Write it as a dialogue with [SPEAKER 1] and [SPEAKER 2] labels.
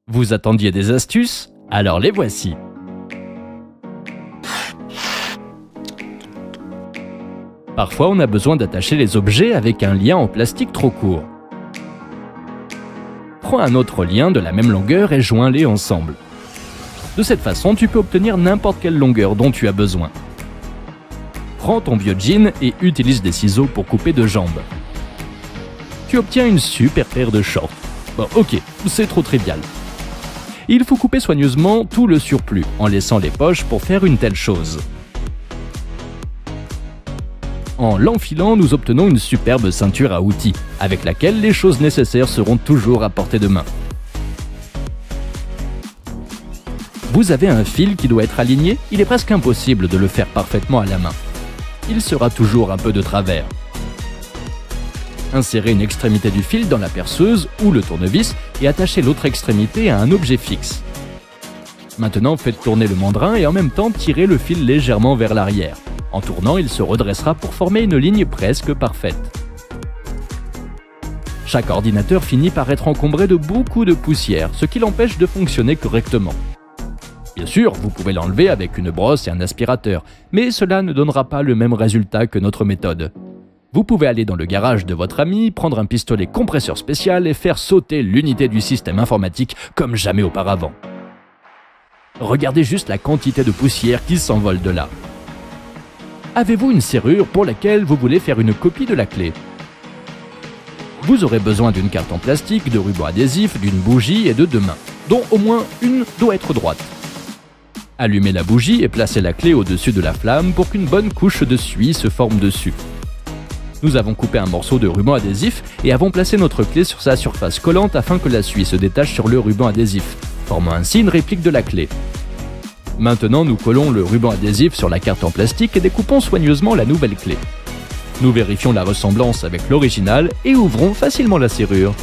[SPEAKER 1] Vous attendiez des astuces? Alors les voici. Parfois, on a besoin d'attacher les objets avec un lien en plastique trop court. Prends un autre lien de la même longueur et joins-les ensemble. De cette façon, tu peux obtenir n'importe quelle longueur dont tu as besoin. Prends ton vieux jean et utilise des ciseaux pour couper deux jambes. Tu obtiens une super paire de shorts. Bon, ok, c'est trop trivial. Il faut couper soigneusement tout le surplus, en laissant les poches pour faire une telle chose. En l'enfilant, nous obtenons une superbe ceinture à outils, avec laquelle les choses nécessaires seront toujours à portée de main. Vous avez un fil qui doit être aligné, il est presque impossible de le faire parfaitement à la main. Il sera toujours un peu de travers. Insérez une extrémité du fil dans la perceuse ou le tournevis et attachez l'autre extrémité à un objet fixe. Maintenant, faites tourner le mandrin et en même temps tirez le fil légèrement vers l'arrière. En tournant, il se redressera pour former une ligne presque parfaite. Chaque ordinateur finit par être encombré de beaucoup de poussière, ce qui l'empêche de fonctionner correctement. Bien sûr, vous pouvez l'enlever avec une brosse et un aspirateur, mais cela ne donnera pas le même résultat que notre méthode. Vous pouvez aller dans le garage de votre ami, prendre un pistolet compresseur spécial et faire sauter l'unité du système informatique comme jamais auparavant. Regardez juste la quantité de poussière qui s'envole de là. Avez-vous une serrure pour laquelle vous voulez faire une copie de la clé? Vous aurez besoin d'une carte en plastique, de ruban adhésif, d'une bougie et de deux mains, dont au moins une doit être droite. Allumez la bougie et placez la clé au-dessus de la flamme pour qu'une bonne couche de suie se forme dessus. Nous avons coupé un morceau de ruban adhésif et avons placé notre clé sur sa surface collante afin que la suie se détache sur le ruban adhésif, formant ainsi une réplique de la clé. Maintenant, nous collons le ruban adhésif sur la carte en plastique et découpons soigneusement la nouvelle clé. Nous vérifions la ressemblance avec l'original et ouvrons facilement la serrure.